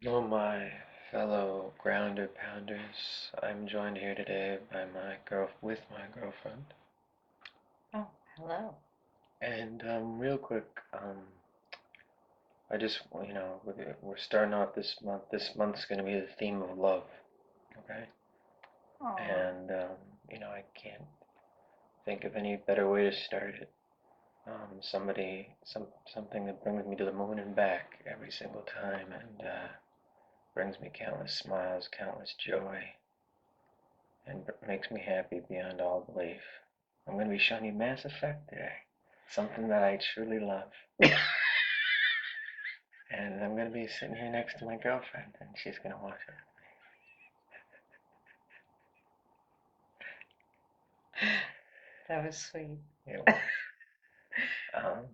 Oh, my fellow grounder pounders, I'm joined here today by my girlfriend. Oh, hello. And real quick, I just we're starting off this month. This month's gonna be the theme of love, okay? Aw. And I can't think of any better way to start it. Something that brings me to the moon and back every single time, and brings me countless smiles, countless joy, and makes me happy beyond all belief. I'm going to be showing you Mass Effect today, something that I truly love. And I'm going to be sitting here next to my girlfriend, and she's going to watch That was sweet. it. Yeah, um,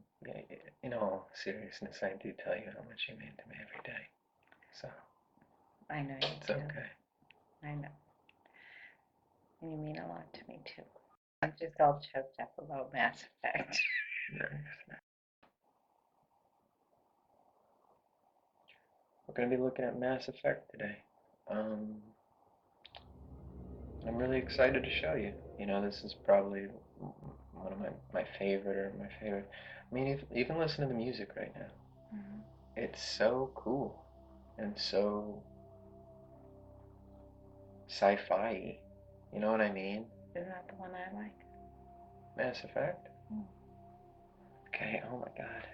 in all seriousness, I do tell you how much you mean to me every day. So I know you it's do. okay. I know. And you mean a lot to me too. I'm just all choked up about Mass Effect. We're going to be looking at Mass Effect today. Um, I'm really excited to show you. This is probably one of my favorite or my favorite. I mean, even listen to the music right now. Mhm. It's so cool and so sci-fi. You know what I mean? Isn't that the one I like? Mass Effect. Mm. Okay. Oh my God.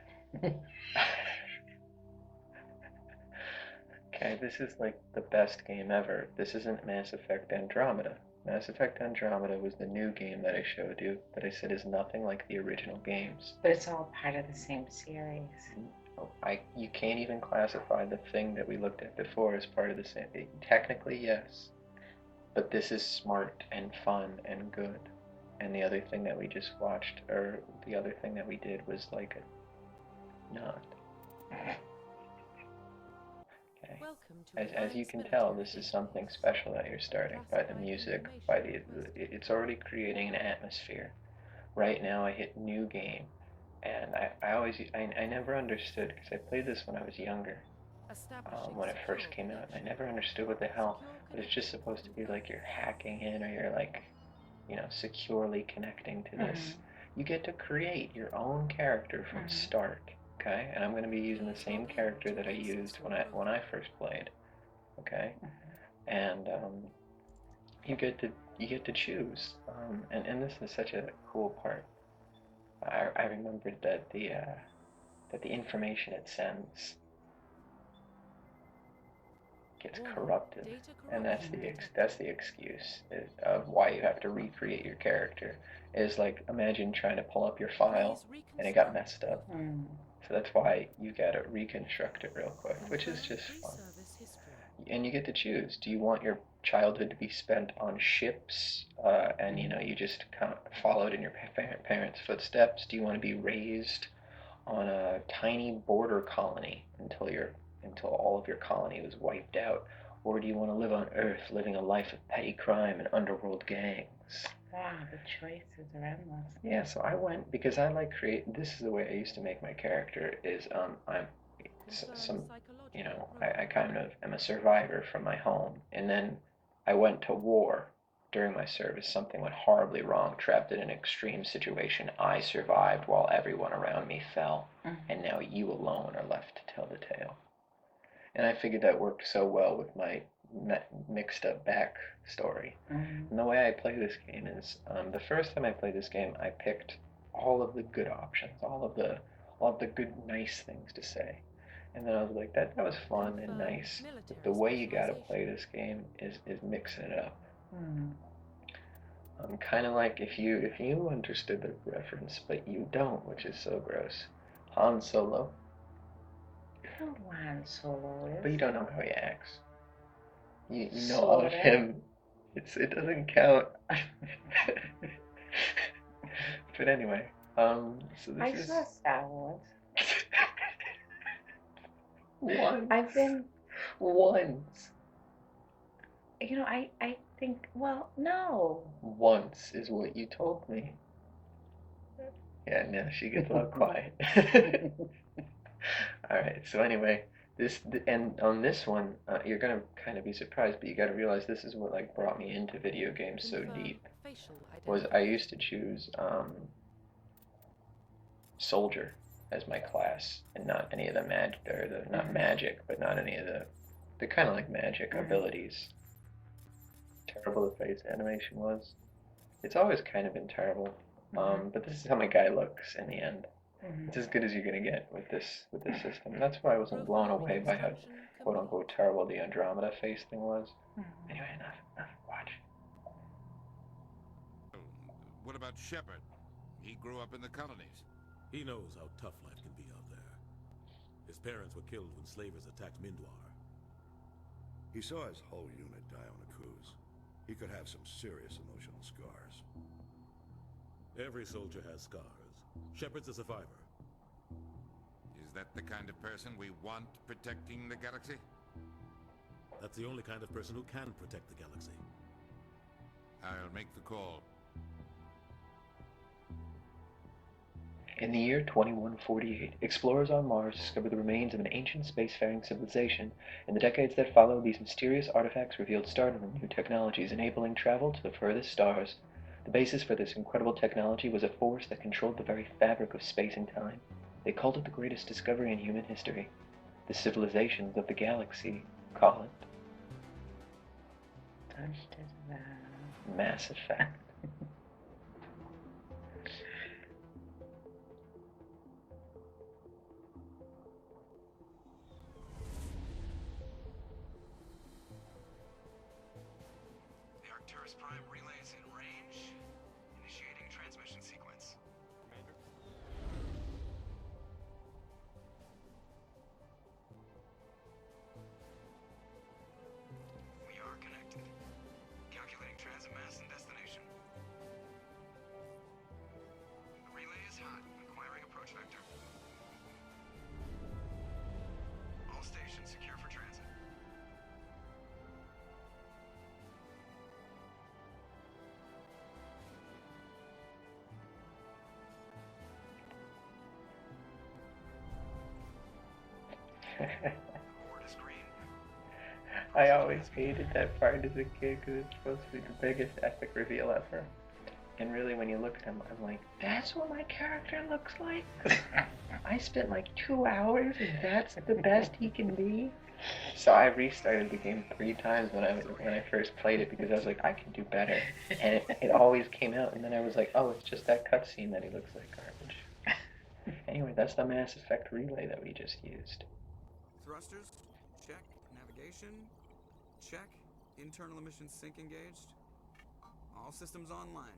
Okay, this is like the best game ever. This isn't Mass Effect Andromeda. Mass Effect Andromeda was the new game that I showed you that I said is nothing like the original games. But it's all part of the same series. You can't even classify the thing that we looked at before as part of the same. Technically, yes, but this is smart and fun and good. And the other thing that we just watched, or the other thing that we did, was like not. Okay. As you can tell, this is something special that you're starting by the music, by it's already creating an atmosphere. Right now, I hit new game, and I never understood because I played this when I was younger, when it first came out, and I never understood what the hell. But it's just supposed to be like you're hacking in, or you're like, securely connecting to this. Mhm. You get to create your own character from Mhm. start. Okay, and I'm going to be using the same character that I used when I first played. Okay, and you get to choose, and this is such a cool part. I remembered that the information it sends gets corrupted, and that's the excuse of why you have to recreate your character. Is like, imagine trying to pull up your file and it got messed up. Mhm. So that's why you gotta reconstruct it real quick, which is just fun. And you get to choose. Do you want your childhood to be spent on ships, and you just kind of followed in your parents' footsteps? Do you want to be raised on a tiny border colony until all of your colony was wiped out? Or do you want to live on Earth, living a life of petty crime and underworld gangs? Wow, the choices are endless. Yeah, so I went because I like create. This is the way I used to make my character. Is I'm some I kind of am a survivor from my home, and then I went to war during my service. Something went horribly wrong, trapped in an extreme situation. I survived while everyone around me fell, and Mhm. now you alone are left to tell the tale. And I figured that worked so well with my mixed up back story. Mhm. And the way I play this game is, the first time I played this game, I picked all of the good options, all of the good, nice things to say. And then I was like, that was fun and nice. But the way you gotta play this game is mixing it up. Mhm. Kind of like if you understood the reference, but you don't, which is so gross. Han Solo, I know who Han Solo but you is. don't know how he acts. You know of Sorta. him. It doesn't count. But anyway, so this I is saw Star Wars. once, I've been, once, I think, well, no. once is what you told me. Yeah, now she gets a little quiet. All right. So anyway, And on this one, you're gonna kind of be surprised, but you got to realize this is what like brought me into video games so deep. Was I used to choose soldier as my class, and not any of the not magic, but not any of the kind of like magic abilities. Terrible the face animation was. It's always kind of been terrible. But this is how my guy looks in the end. It's as good as you're gonna get with this system. That's why I wasn't blown away by how quote unquote terrible the Andromeda face thing was. Anyway, enough. Watch. What about Shepard? He grew up in the colonies. He knows how tough life can be out there. His parents were killed when slavers attacked Mindwar. He saw his whole unit die on a cruise. He could have some serious emotional scars. Every soldier has scars. Shepard's a survivor. Is that the kind of person we want protecting the galaxy? That's the only kind of person who can protect the galaxy. I'll make the call. In the year 2148, explorers on Mars discovered the remains of an ancient spacefaring civilization. In the decades that followed, these mysterious artifacts revealed startling new technologies, enabling travel to the furthest stars. The basis for this incredible technology was a force that controlled the very fabric of space and time. They called it the greatest discovery in human history. The civilizations of the galaxy call it Mass Effect. Prime relays in range. Initiating transmission sequence. Commander. We are connected. Calculating transit mass and destination. The relay is hot. Acquiring approach vector. All stations secure for transit. I always hated that part as a kid because it's supposed to be the biggest epic reveal ever. And really, when you look at him, I'm like, that's what my character looks like? I spent like 2 hours and that's the best he can be? So I restarted the game 3 times when I first played it because I was like, I can do better. And it always came out, and then I was like, oh, it's just that cutscene that he looks like garbage. Anyway, that's the Mass Effect relay that we just used. Thrusters, check. Navigation, check. Internal emissions sync engaged. All systems online.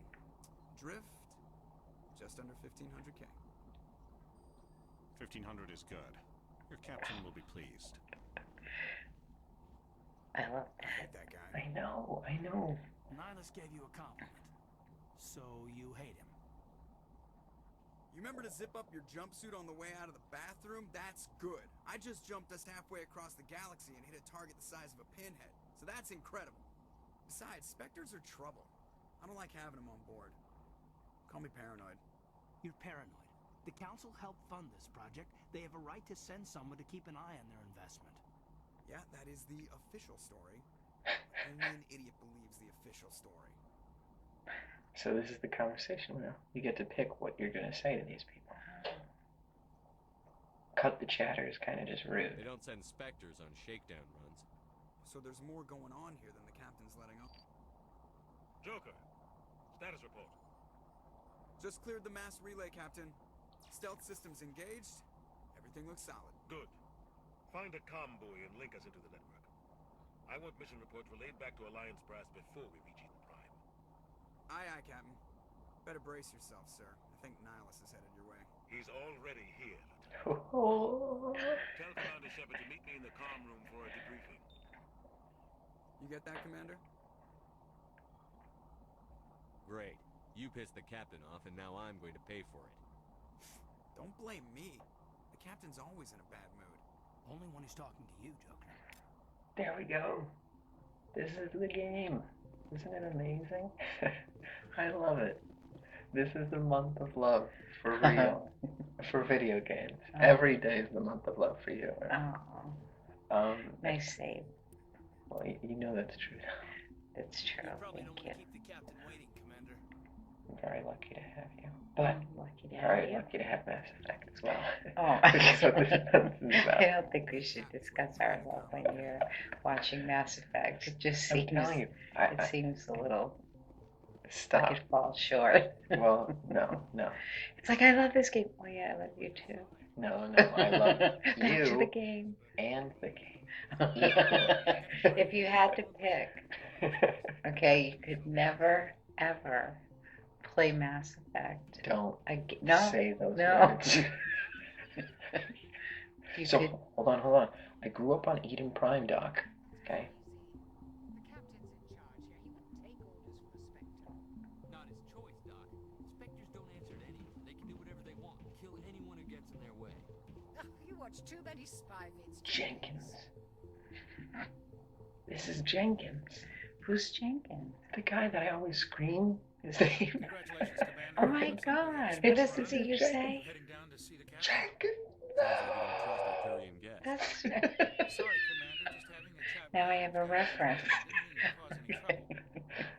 Drift, just under 1500K. 1500 is good. Your captain will be pleased. I love I hate that guy. I know. Nihilus gave you a compliment, so you hate him. You remember to zip up your jumpsuit on the way out of the bathroom? That's good. I just jumped us halfway across the galaxy and hit a target the size of a pinhead, so that's incredible. Besides, Spectres are trouble. I don't like having them on board. Call me paranoid. You're paranoid. The Council helped fund this project. They have a right to send someone to keep an eye on their investment. Yeah, that is the official story. Only an idiot believes the official story. So this is the conversation now. You get to pick what you're going to say to these people. Cut the chatter is kind of just rude. They don't send Spectres on shakedown runs. So there's more going on here than the captain's letting on. Joker, status report. Just cleared the mass relay, Captain. Stealth systems engaged. Everything looks solid. Good. Find a comm buoy and link us into the network. I want mission reports relayed back to Alliance brass before we reach Eden Prime. Aye, aye, Captain. Better brace yourself, sir. I think Nihilus is headed your way. He's already here. Oh. Tell Commander Shepard to meet me in the comm room for a debriefing. You get that, Commander? Great. You pissed the captain off, and now I'm going to pay for it. Don't blame me. The captain's always in a bad mood. Only when he's talking to you, Joker. There we go. This is the game. Isn't it amazing? I love it. This is the month of love, for real. For video games. Every day is the month of love for you. Oh. Nice save. Well, you know that's true. That's true. You probably Thank don't you. want to keep the captain waiting, Commander. I'm very lucky to have you. But I'm lucky to have very you. lucky to have Mass Effect as well. Oh, Which is what this is about. I don't think we should discuss our love when you're watching Mass Effect. It just I'm seems, telling you, it seems a little stop. like it falls short. Well, no. It's like, I love this game. Oh yeah, I love you too. No, I love Back to the you game. and the game equally. If you had to pick, okay, you could never, ever play Mass Effect. Don't No, say those no. words. You So, could, hold on. I grew up on Eden Prime, Doc. Okay? The captain's in charge here. He wouldn't take orders from a Spectre. Not his choice, Doc. Spectres don't answer to anyone. They can do whatever they want. Kill anyone who gets in their way. You watch too many spy vids. Jenkins. This is Jenkins. who's Jenkins? The guy that I always scream his name. Congratulations, Commander. Oh my God! Who listens to you say? Heading down to see the captain. Jenkins! Sounds like you don't trust our Turian guest. That's Sorry, Commander. Just having a chat. now I have a reference. Didn't mean to cause any trouble.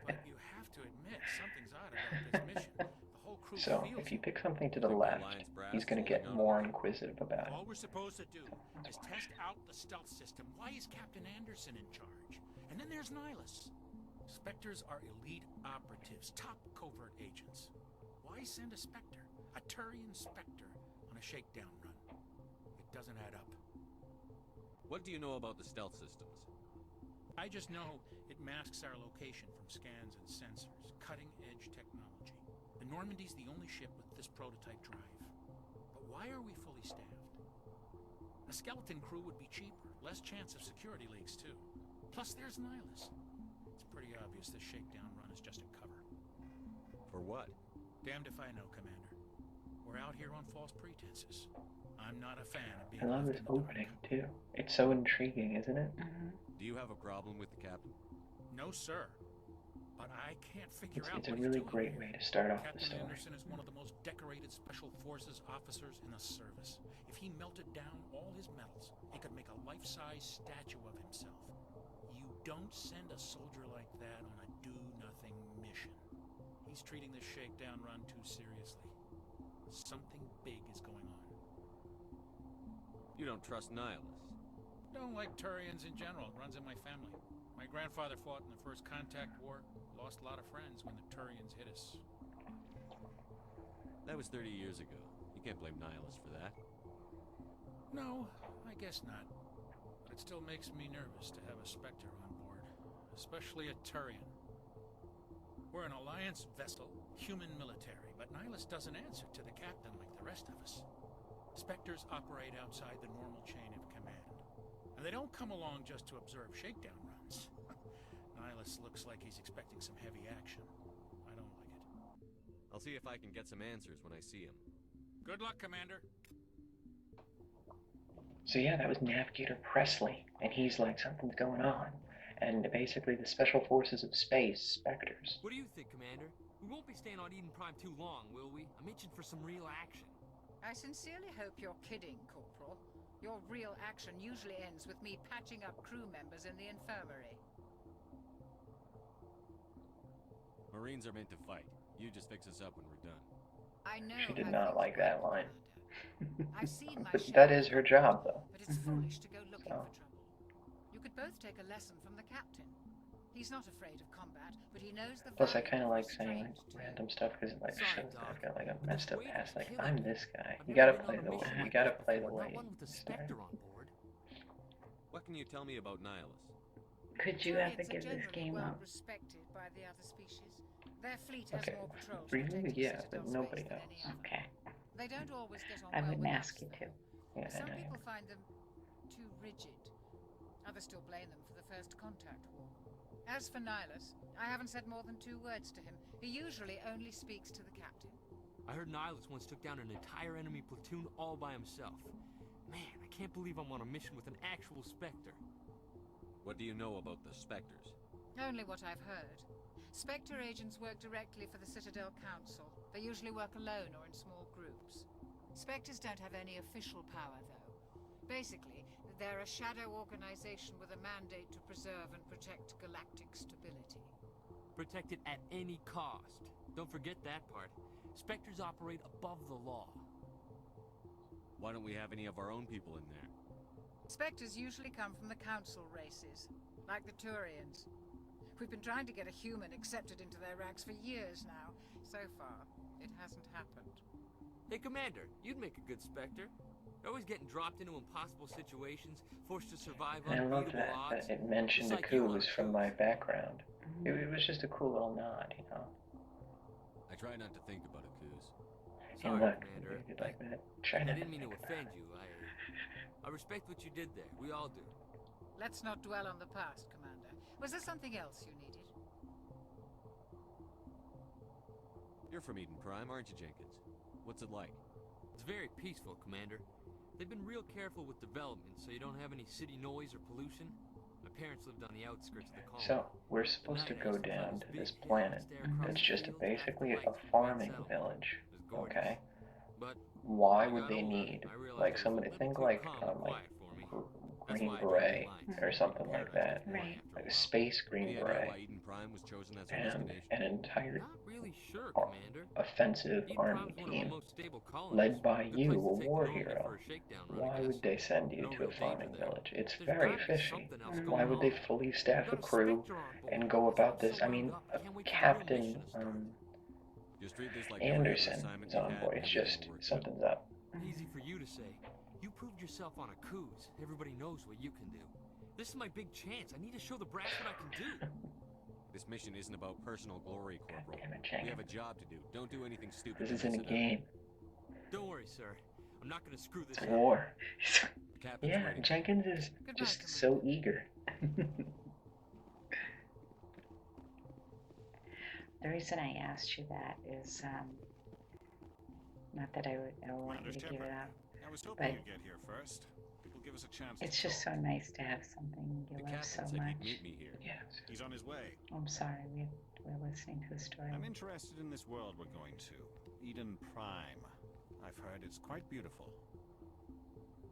But you have to admit, something's odd about this mission. The whole crew So, feels if you it. pick something to the left, he's gonna get more inquisitive about it. All we're supposed to do is test out the stealth system. Why is Captain Anderson in charge? And then there's Nihilus. Spectres are elite operatives, top covert agents. Why send a Spectre, a Turian Spectre, on a shakedown run? It doesn't add up. What do you know about the stealth systems? I just know it masks our location from scans and sensors. Cutting-edge technology. The Normandy's the only ship with this prototype drive. But why are we fully staffed? A skeleton crew would be cheaper, less chance of security leaks too. Plus there's Nihilus. It's pretty obvious this shakedown run is just a cover. For what? Damned if I know, Commander. We're out here on false pretenses. I'm not a fan of being I love left this in the dark. opening, too. It's so intriguing, isn't it? Do you have a problem with the captain? No, sir. But I can't figure out It's a what he's really doing great here. way to start off the Captain story. Anderson is one of the most decorated Special Forces officers in the service. If he melted down all his medals, he could make a life-size statue of himself. You don't send a soldier like that on a do-nothing mission. He's treating this shakedown run too seriously. Something big is going on. You don't trust Nihilus. Don't like Turians in general. It runs in my family. My grandfather fought in the First Contact War. Lost a lot of friends when the Turians hit us. That was 30 years ago. You can't blame Nihilus for that. No, I guess not. But it still makes me nervous to have a Spectre on board. Especially a Turian. We're an Alliance vessel, human military, but Nihilus doesn't answer to the captain like the rest of us. Spectres operate outside the normal chain of command. And they don't come along just to observe shakedown runs. Nihilus looks like he's expecting some heavy action. I don't like it. I'll see if I can get some answers when I see him. Good luck, Commander. So yeah, that was Navigator Presley, and he's like, something's going on. And basically the Special Forces of Space, Spectres. What do you think, Commander? We won't be staying on Eden Prime too long, will we? I'm itching for some real action. I sincerely hope you're kidding, Corporal. Your real action usually ends with me patching up crew members in the infirmary. Marines are meant to fight. You just fix us up when we're done. I know. She did how not things like that work, line. Commander. I've seen my But share that of is her trouble, job, though. But it's foolish to go looking So. for trouble. You could both take a lesson from the captain. He's not afraid of combat, but he knows the Plus, I value kind of of like saying restraint, too. random stuff because it like Sorry, shows that Doc, I've got like a but messed this up way past. to Like, kill I'm it. this guy. I've You never gotta been play on a the mission you like gotta that play the before, way not one with a you start. Spectre on board. What can you tell me about Nihilus? Could you ever Turians are give this generally game well up? respected by the other species. Their fleet has Okay, more patrols for you, protecting yeah, Citadel but nobody space than else. any other. Okay, They don't always get on I well wouldn't with ask us, you though. to. Yeah, I Some know. people find them too rigid. Others still blame them for the First Contact War. As for Nihilus, I haven't said more than 2 words to him. He usually only speaks to the captain. I heard Nihilus once took down an entire enemy platoon all by himself. Man, I can't believe I'm on a mission with an actual Spectre. What do you know about the Spectres? Only what I've heard. Spectre agents work directly for the Citadel Council. They usually work alone or in small groups. Spectres don't have any official power, though. Basically, They're a shadow organization with a mandate to preserve and protect galactic stability. Protect it at any cost. Don't forget that part. Spectres operate above the law. Why don't we have any of our own people in there? Spectres usually come from the council races, like the Turians. We've been trying to get a human accepted into their ranks for years now. So far, it hasn't happened. Hey, Commander, you'd make a good Spectre. You're always getting dropped into impossible situations, forced to survive And I love unbeatable odds. that it mentioned the Just like you on coups a from coup. my background. It was just a cool little nod, you know. I try not to think about it, Coos. And Sorry, look, Commander. you like that? Try I not didn't mean to think about offend you. I respect what you did there. We all do. Let's not dwell on the past, Commander. Was there something else you needed? You're from Eden Prime, aren't you, Jenkins? What's it like? It's very peaceful, Commander. They've been real careful with development, so you don't have any city noise or pollution. My parents lived on the outskirts of the colony. So, we're supposed to go down to this planet that's just basically a farming village, okay? But Why would they need, like, somebody, think like Green Beret or something like that, Right. like a space Green Any idea why Beret, Eden Prime was chosen as a and destination? an entire not really sure, Commander. offensive Eden army Prime's one of the team most stable colonies. led by Good you, place a to take war the colony hero. for a shakedown run, I Why guess. would they send you No to a real danger farming there. village? It's There's very gotta be fishy. something else Why going would they on. fully staff a Got a crew Spectre on board. and go about I'm this? so I mean, wound up. a Can't wait for the real Captain mission to start. Just treat this like every other Anderson assignment is you've on had board. and It's everything just will work out. something's up. Easy for you to say. You proved yourself on a cruise. Everybody knows what you can do. This is my big chance. I need to show the brass what I can do. This mission isn't about personal glory, Corporal. Damn it, We Jenkins. have a job to do. Don't do anything stupid. This to isn't a mess it up. game. Don't worry, sir. I'm not gonna screw this It's up. war. The captain's Yeah, waiting. Jenkins is Goodbye, just Commander. so eager. The reason I asked you that is, not that I want you to give it up. I was hoping But you'd get here first. It will give us a chance. it's to just so talk. nice to have something you The love so captain said he'd much. meet me here. Yes. He's on his way. I'm sorry, we're listening to a story. I'm interested in this world we're going to. Eden Prime. I've heard it's quite beautiful.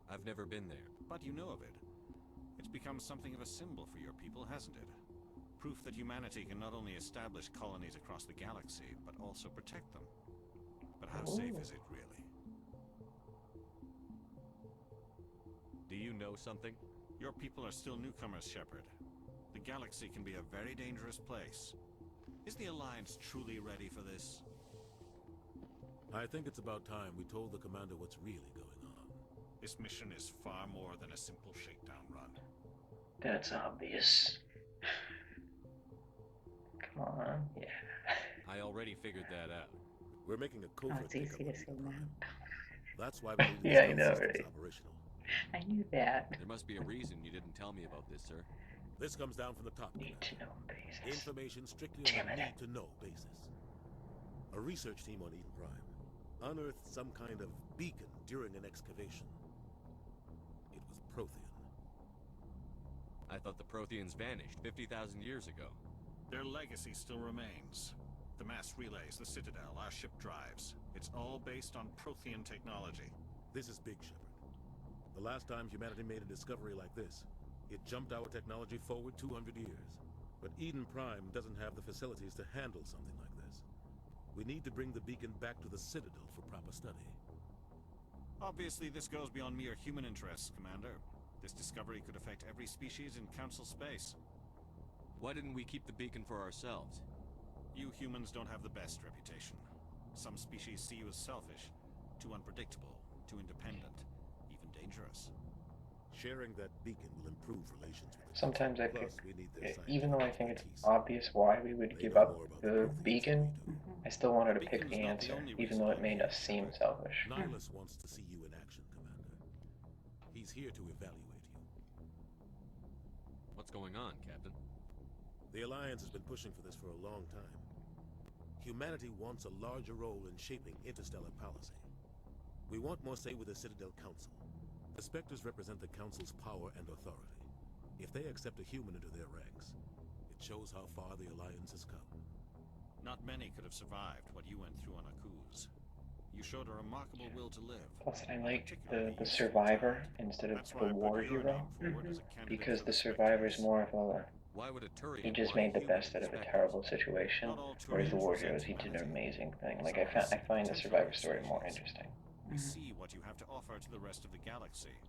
I've never been there. But you know of it. It's become something of a symbol for your people, hasn't it? Proof that humanity can not only establish colonies across the galaxy, but also protect them. But how safe is it, really? Do you know something? Your people are still newcomers, Shepard. The galaxy can be a very dangerous place. Is the Alliance truly ready for this? I think it's about time we told the commander what's really going on. This mission is far more than a simple shakedown run. That's obvious. Come on. Yeah. I already figured that out. We're making a Oh, covert it's easy pickup to on say Eden Prime. that. That's why we need Yeah, I these know, stealth systems right? operational. I knew that. There must be a reason you didn't tell me about this, sir. This comes down from the top. Need Commander. to know basis. Information strictly Damn on a it. need-to-know basis. A research team on Eden Prime unearthed some kind of beacon during an excavation. It was Prothean. I thought the Protheans vanished 50,000 years ago. Their legacy still remains. The mass relays, the Citadel, our ship drives. It's all based on Prothean technology. This is big, Shepard. The last time humanity made a discovery like this, it jumped our technology forward 200 years. But Eden Prime doesn't have the facilities to handle something like this. We need to bring the beacon back to the Citadel for proper study. Obviously, this goes beyond mere human interests, Commander. This discovery could affect every species in Council space. Why didn't we keep the beacon for ourselves? You humans don't have the best reputation. Some species see you as selfish, too unpredictable, too independent, even dangerous. Sharing that beacon will improve relations with the Sometimes I Council. pick, Plus, we need their even though I think scientific it's expertise. obvious why we would They give know up more about the Protheans than beacon, we do. I still wanted to pick Beacon's the not the answer, only even reason though we're it made here, us seem Shepard. selfish. Nihilus wants to see you in action, Commander. He's here to evaluate you. What's going on, Captain? The Alliance has been pushing for this for a long time. Humanity wants a larger role in shaping interstellar policy. We want more say with the Citadel Council. The Spectres represent the Council's power and authority. If they accept a human into their ranks, it shows how far the Alliance has come. Not many could have survived what you went through on Akuz. You showed a remarkable will to live. Plus, I like Particularly the useful survivor talent. instead of That's the why I war put your hero, name forward as a candidate because for the the survivor's Spectres. more of a Why would a he Turian just want a made the human best out of a Spectres? terrible situation, Not all whereas the Turians war resent heroes he did an humanity. amazing thing. Like Some of us I find the potentially survivor story more resurgence. interesting. We see what you have to offer to the rest of the galaxy,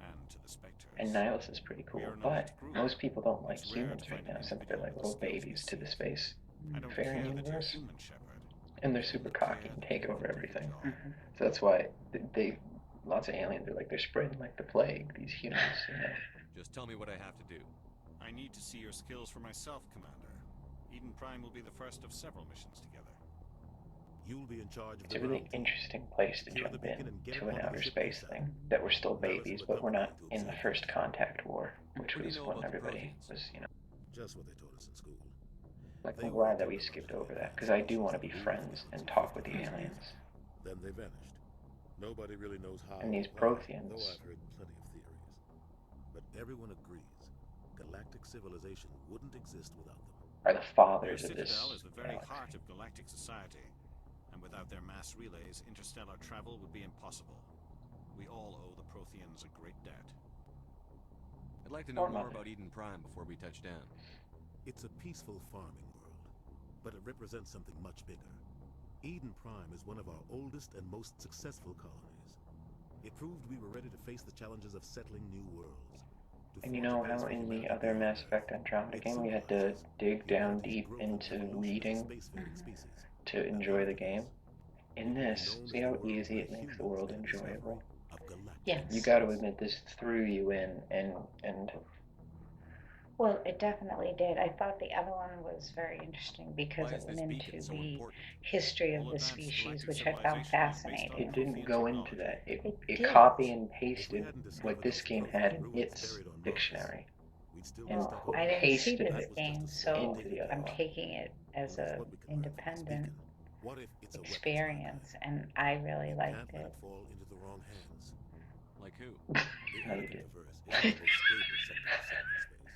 and to the Spectres. And Nihilus is pretty We cool, are an but elite group. most people don't like It's rare humans to right find an now since individual they're like with the little skills we babies to the seek. space I don't faring care that you're universe. human, Shepard. And they're I super only cocky care and that take you over can do the everything. job. So that's why they lots of aliens are like they're spreading like the plague, these humans, you know. Just tell me what I have to do. I need to see your skills for myself, Commander. Eden Prime will be the first of several missions together. You'll be in charge of It's the a really ground team. interesting place to Secure the jump beacon in and get to it an onto the outer ship space ASAP. thing that we're still Nihilus babies, will but we're not accompany you to in the observe first things. contact war, which What do you was know when about the everybody Protheans? was, you know. Just what they taught us in school. Like, They I'm were glad that we technologically skipped over that, advanced because I do species want to that be ruled the friends galaxy and talk with the 50,000 years aliens. ago. Then they vanished. Nobody really knows how And these or why, Protheans. though I've heard plenty of theories. But everyone agrees, galactic civilization wouldn't exist without them. Are the Their fathers of this citadel is the very galaxy. heart of galactic society, and without their mass relays, interstellar travel would be impossible. We all owe the Protheans a great debt. I'd like to know Or more mother. about Eden Prime before we touch down. It's a peaceful farming world, but it represents something much bigger. Eden Prime is one of our oldest and most successful colonies. It proved we were ready to face the challenges of settling new worlds. To And you forge a know place how for in the humanity other beyond Mass Earth. Effect Andromeda It game we had to symbolizes dig down humanity's deep growth and into evolution as a reading spacefaring species. to enjoy the game? In It will be this, known see as the how world easy where it makes the humans world made a discovery enjoyable? of galactic Yes. You gotta admit, this threw you in, and Well, it definitely did. I thought the other one was very interesting because Why it is went this into beacon so the important? history of All the advanced species, galactic which I found civilization is based fascinating. on it didn't Prothean go into technology. that. It It did. copy and If we pasted hadn't discovered what this those game Prothean had in ruins its buried on Mars, dictionary we'd still be and stuck Well, on I Earth. didn't see pasted this it game, That was just a so small into the other I'm one. taking it as What if a we could learn from this independent beacon? What if it's a weapons experience, and I really You liked can't let it. it fall into the wrong hands. Like who? The No, you Earth did. universe isn't the most stable sector of cyberspace.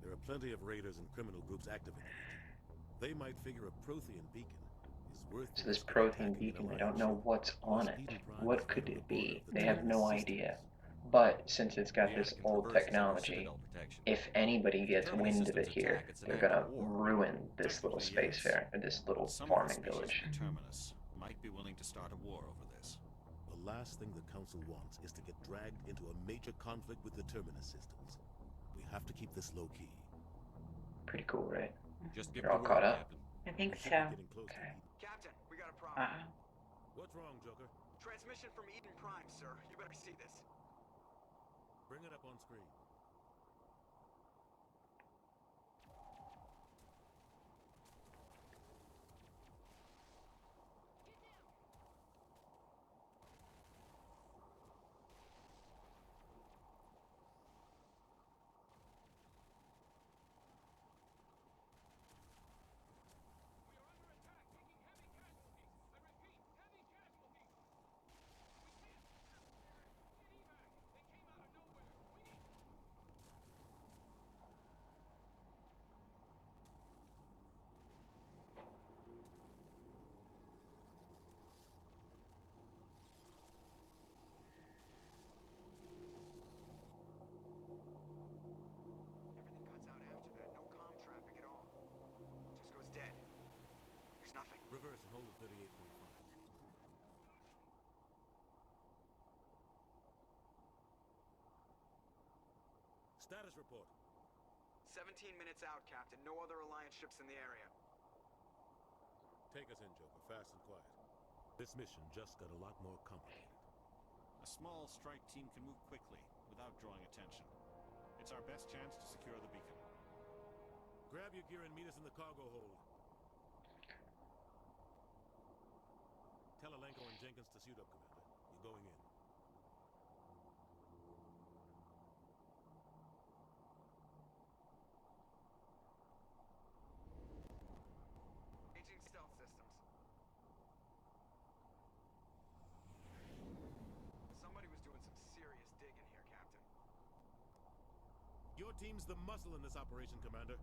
There are plenty of raiders and criminal groups active in the region. They might figure a Prothean beacon is worth the So this risk of Prothean attacking an beacon, they alliance don't know ship. what's on Plus, it. Eden Prime What is could right on it the border be? of the They have Terminus no systems. idea. But since it's got The this Anakin old traverses under technology, Citadel protection. if anybody If the gets Terminus wind of it systems here, attack, it's an they're act gonna of war. ruin this little Technically, space yes. fair, or this little But some of the farming species village. from Terminus might be willing to start a war over this. The last thing the Council wants is to get dragged into a major conflict with the Terminus systems. We have to keep this low-key. Pretty cool, right? Just give You're all the caught word, up? Captain. I think We should be so. getting close to Okay. Eden. Captain, we got a problem. What's wrong, Joker? Transmission from Eden Prime, sir. You better see this. Bring it up on screen. Everything cuts out after that. No comm traffic at all. Just goes dead. There's nothing. Reverse and hold at 38.5. Status report. 17 minutes out, Captain. No other Alliance ships in the area. Take us in, Joker, fast and quiet. This mission just got a lot more complicated. A small strike team can move quickly, without drawing attention. It's our best chance to secure the beacon. Grab your gear and meet us in the cargo hold. Tell Alenko and Jenkins to suit up, Commander. You're going in. Aging stealth systems. Somebody was doing some serious digging here, Captain. Your team's the muscle in this operation, Commander.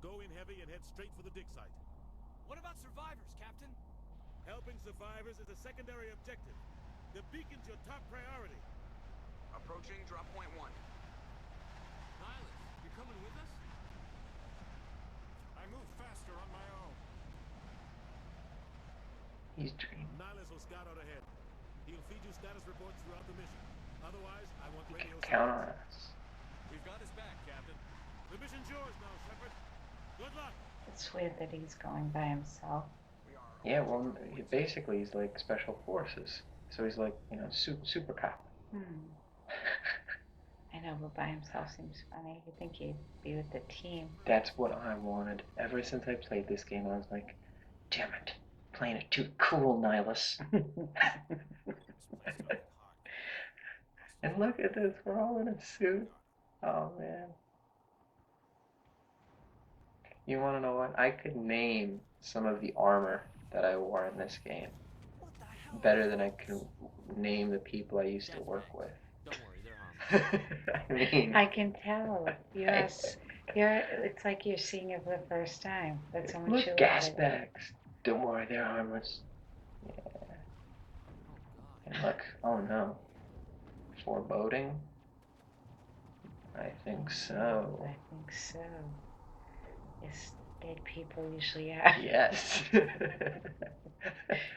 Go in heavy and head straight for the dig site. What about survivors, Captain? Helping survivors is a secondary objective. The beacon's your top priority. Approaching drop point 1. Nihilus, you're coming with us? I move faster on my own. He's dreaming. Nihilus will scout out ahead. He'll feed you status reports throughout the mission. Otherwise, I want He radio can count on silence. us. We've got his back, Captain. The mission's yours now, Shepard. Good luck. It's weird that he's going by himself. Yeah, well, basically he's like special forces. So he's like, you know, super cop. I know, but by himself seems funny. You think he'd be with the team. That's what I wanted. Ever since I played this game, I was like, damn it, playing it too cool, Nihilus. And look at this, we're all in a suit. Oh, man. You want to know what? I could name some of the armor that I wore in this game better than I can name the people I used to work with. Don't worry, they're harmless. I mean, I can tell. Yes. It's like you're seeing it for the first time. That's how much look, you gas love it. bags. Don't worry, they're harmless. Yeah. And look, oh no. Foreboding? I think so. I think so. Yes, dead people usually are. Yes.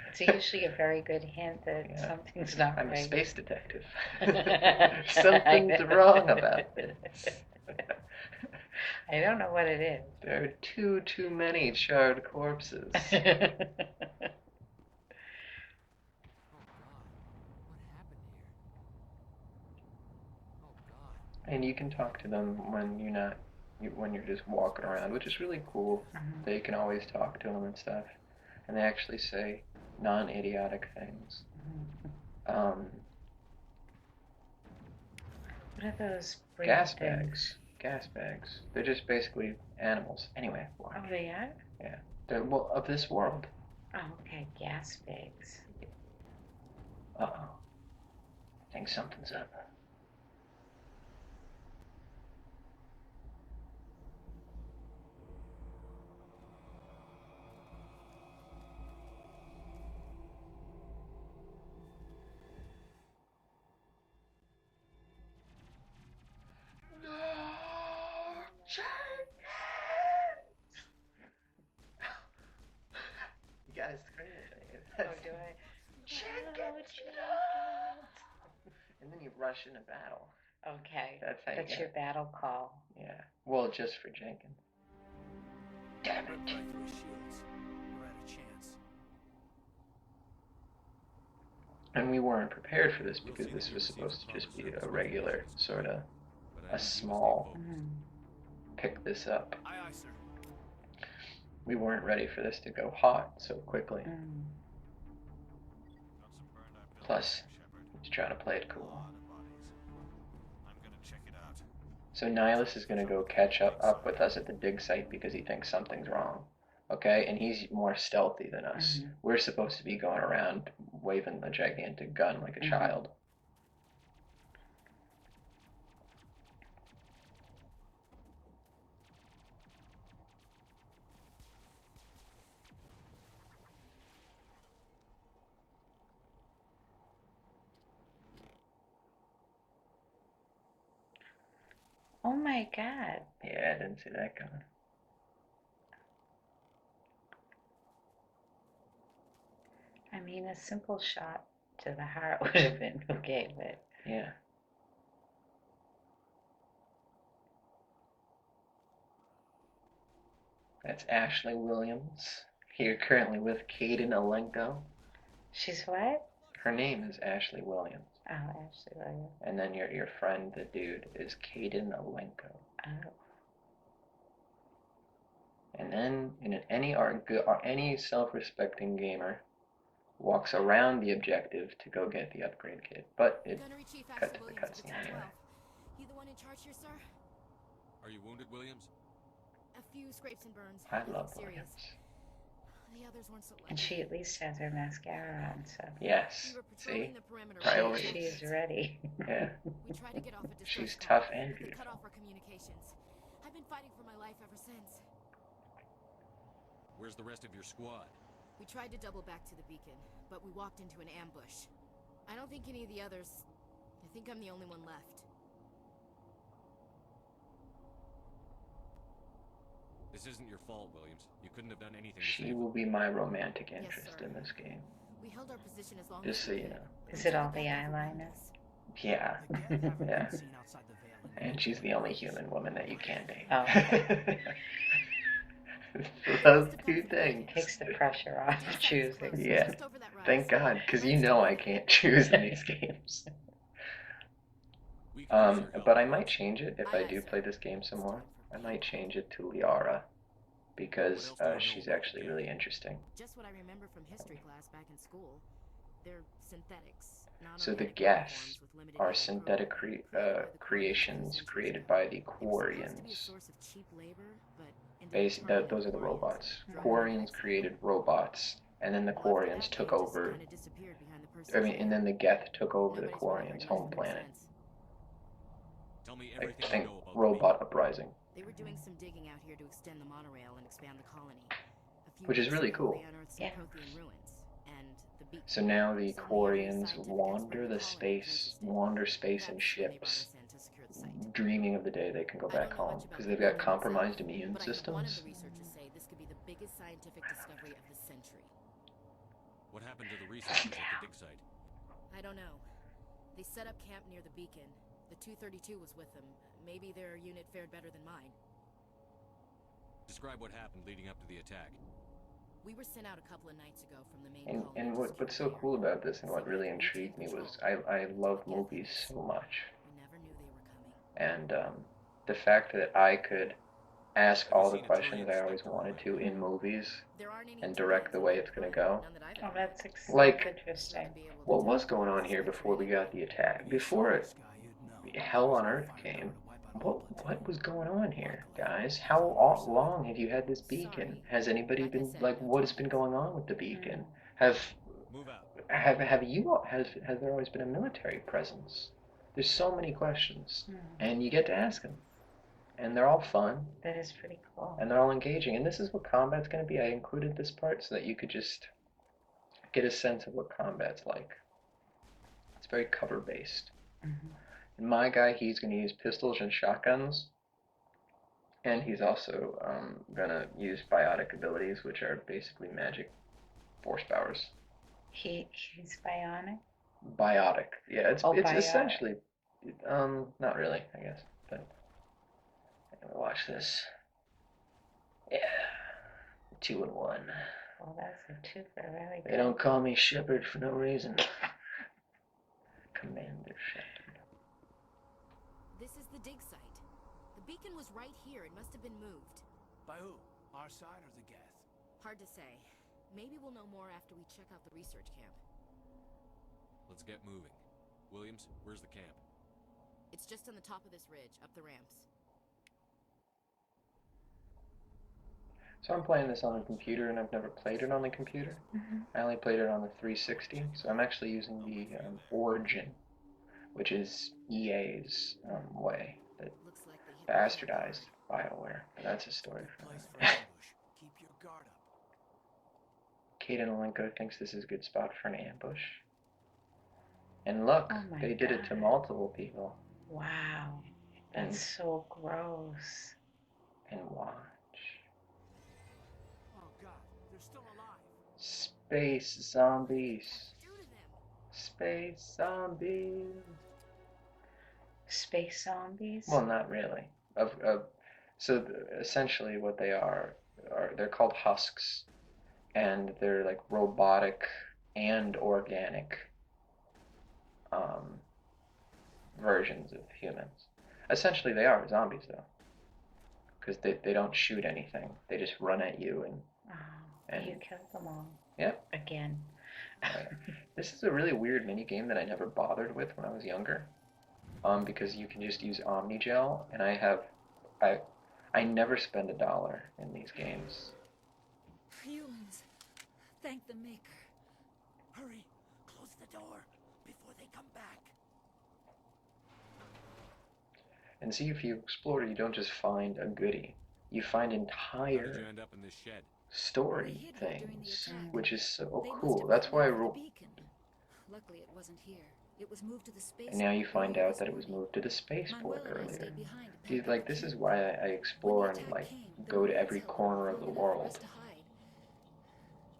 It's usually a very good hint that something's not I'm right. a space detective. Something's wrong about this. I don't know what it is. There are too many charred corpses. And you can talk to them when when you're just walking around, which is really cool. They can always talk to them and stuff, and they actually say non-idiotic things. What are those Gas things? bags. Gas bags. They're just basically animals. Anyway, Oh, they are? yeah. They're of this world. Oh, okay. Gas bags. Uh-oh. I think something's up. You gotta scream it. Oh, do I? And then you rush into battle. Okay. That's how you That's get your it. battle call. Yeah. Well, just for Jenkins. Damn Rip it. right through his shields. We're at a chance. And we weren't prepared for this because this was supposed to just be a regular sort of a small pick this up. Aye, aye, sir. We weren't ready for this to go hot so quickly. Plus, he's trying to play it cool. I'm gonna check it out. So Nihilus is gonna go catch up with us at the dig site because he thinks something's wrong. Okay, and he's more stealthy than us. We're supposed to be going around waving the gigantic gun like a child. Oh my God. Yeah, I didn't see that coming. I mean, a simple shot to the heart would have been okay, but Yeah. That's Ashley Williams. Here currently with Caden Alenko. she's what? Her name is Ashley Williams. Oh, Ashley Williams. And then your friend, the dude, is Caden Alenko. Oh. And then any self-respecting gamer walks around the objective to go get the upgrade kit. But it Gunnery Chief cut Axel to the Williams of cutscene the anyway. 12. You the one in charge here, sir? Are you wounded, Williams? A few scrapes and burns. I nothing love serious. Williams. The others weren't so lucky. And she at least has her mascara on, so Yes. We were See? patrolling the perimeter. Priorities. she is ready. Yeah. We tried to get off a distress She's call, tough and but beautiful. cut off our communications. I've been fighting for my life ever since. Where's the rest of your squad? We tried to double back to the beacon, but we walked into an ambush. I don't think any of the others... I think I'm the only one left. This isn't your fault, Williams. You couldn't have done anything to She save will be my romantic interest sir. in this game. We held our position as long Just as so we you could. know. Is it all the eyeliner? Yeah. The Geth haven't been Yeah. seen outside the Veil in And she's the only human woman that you can date. Oh, okay. Those two things. Takes the pressure off choosing. Yeah. Thank God, because you know I can't choose in these games. But I might change it if I do play this game some more. I might change it to Liara, because she's actually really interesting. Just what I remember from history class back in school. They're synthetics. So the Geth are synthetic creations created by the Quarians. Those are the robots. Quarians created robots, and then the Quarians took over. And then the Geth took over the Quarians' home planet. Like, think robot uprising. They were doing some digging out here to extend the monorail and expand the colony. Which is really cool. Yeah. So now the Quarians wander space in ships, dreaming of the day they can go back home, because they've got compromised immune systems. Researchers say this could be the biggest scientific discovery of the century. What happened to the researchers at the dig site? I don't know. They set up camp near the beacon. The 232 was with them. Maybe their unit fared better than mine. Describe what happened leading up to the attack. We were sent out a couple of nights ago from the main colony. And what's so cool about this and what really intrigued me was I love movies so much. We never knew they were coming. And the fact that I could ask all the questions I always wanted to in movies and direct the way it's going to go. Oh, that's Like, interesting. what was going on here before we got the attack? Before Hell on Earth came, what was going on here, guys? How long have you had this beacon? Has anybody been, like, what has been going on with the beacon? Has there always been a military presence? There's so many questions, and you get to ask them. And they're all fun. That is pretty cool. And they're all engaging. And this is what combat's going to be. I included this part so that you could just get a sense of what combat's like. It's very cover-based. And my guy, he's going to use pistols and shotguns. And he's also going to use biotic abilities, which are basically magic force powers. He's bionic? Biotic. Yeah, it's biotic. essentially... not really, I guess. But... watch this. Yeah. 2 in 1. Well, that's a 2 for really good. They don't call me Shepard for no reason. Commander Shepard. This is the dig site. The beacon was right here. It must have been moved. By who? Our side or the Geth? Hard to say. Maybe we'll know more after we check out the research camp. Let's get moving. Williams, where's the camp? It's just on the top of this ridge, up the ramps. So I'm playing this on the computer, and I've never played it on the computer. I only played it on the 360, so I'm actually using the Origin, which is EA's way that bastardized BioWare. But that's a story for another. Keep your guard up. Kaden Olenko thinks this is a good spot for an ambush. And look, they did it to multiple people. Wow. That's so gross. And watch. Oh God, they're still alive. Space zombies. Space zombies. Space zombies? Well, not really. Essentially what they are they're called husks, and they're like robotic and organic versions of humans. Essentially they are zombies though, because they don't shoot anything. They just run at you and you killed them all. Yep. Again. This is a really weird mini game that I never bothered with when I was younger, because you can just use Omnigel, and I never spend $1 in these games. Humans, thank the Maker. Hurry, close the door before they come back. And see, if you explore, you don't just find a goodie. You find How did entire you end up in this shed? story things, which is so cool. That's why Luckily, it wasn't here. It was moved to the space. and now you find out that it was moved to the spaceport earlier. See, like, this is why I explore and, like, go to every corner of the world.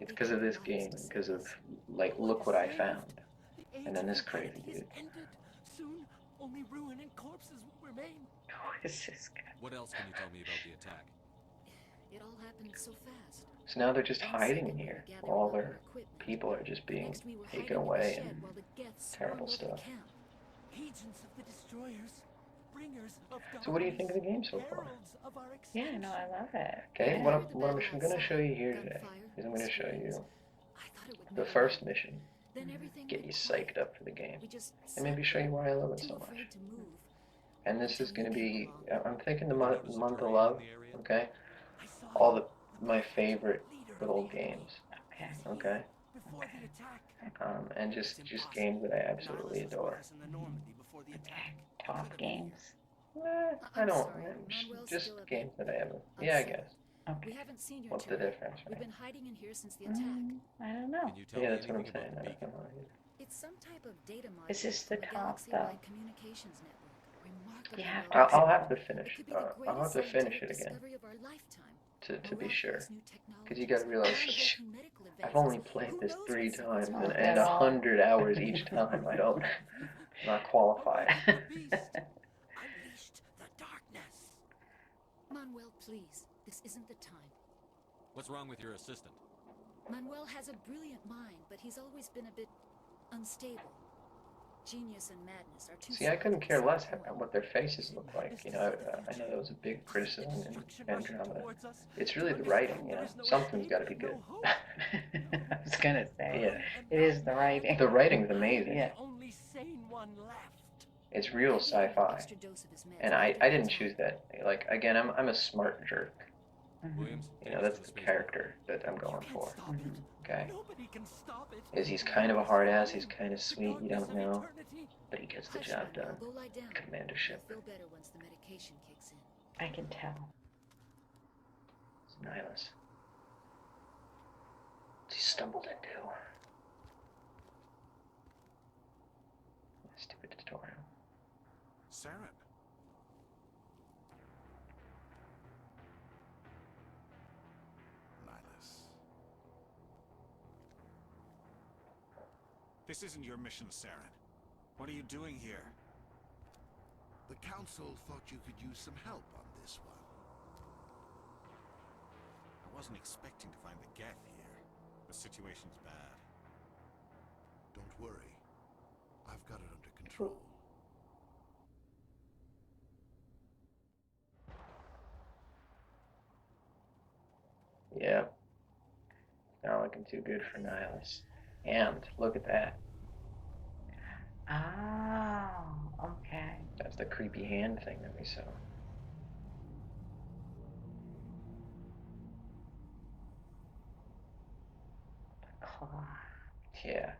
It's because of this game, because of, like, look what I found. And then this crazy dude. Soon, only ruin and corpses will remain. Who is this guy? What else can you tell me about the attack? It all happened so fast. So now they're just hiding in here. All their people are just being taken away and terrible stuff. Agents of the destroyers, bringers of So what do you think of the game so far? Yeah, no, I love it. Okay, Yeah. what I'm going to show you here today is I'm going to show you the first mission, get you psyched up for the game, and maybe show you why I love it so much. And this is going to be, I'm thinking the month of love, okay? All my favorite little games, okay? And just games that I absolutely adore. Top games. I don't, just games that I ever, yeah, I guess. We haven't seen your What's the difference, We've right? been hiding in here since the attack. I don't know. Yeah, that's what I'm saying. I don't know. It's some type of data mine Is this the from a top, though? galaxy-wide communications network. Remarkably You have well to- I'll have to finish. It could be the I'll have to greatest finish it scientific again discovery of our lifetime. to be sure. Miraculous new Because you got to realize technologies, medical I've only advances. played Who this knows 3 what's times in store? and 100 hours each time. I don't, I'm not qualified. Unleashed the darkness. Manuel, please. This isn't the time. What's wrong with your assistant? Manuel has a brilliant mind, but he's always been a bit unstable. Genius and madness are two See, I couldn't sides care of the less same coin. what their faces look like. You know, I know that was a big criticism in Andromeda. It's really the writing, you know. Something's got to be good. I was gonna say. Yeah. It is the writing. The writing's amazing. Yeah. Only sane one left. It's real sci-fi. And I didn't choose that. Like, again, I'm a smart jerk. Williams? You know, that's the character that I'm going for. Okay? Nobody can stop it. Is he's kind of a hard ass, he's kind of sweet, you don't know. But he gets the job done. Go lie down. Commandership. You'll feel better once the medication kicks in. I can tell. It's Nihilus. He stumbled into. Stupid tutorial. Saren. Nihilus. This isn't your mission, Saren. What are you doing here? The Council thought you could use some help on this one. I wasn't expecting to find the Geth here. The situation's bad. Don't worry. I've got it under control. Yeah. Not looking too good for Nihilus. And look at that. Oh, okay. That's the creepy hand thing that we saw. Claw. Yeah.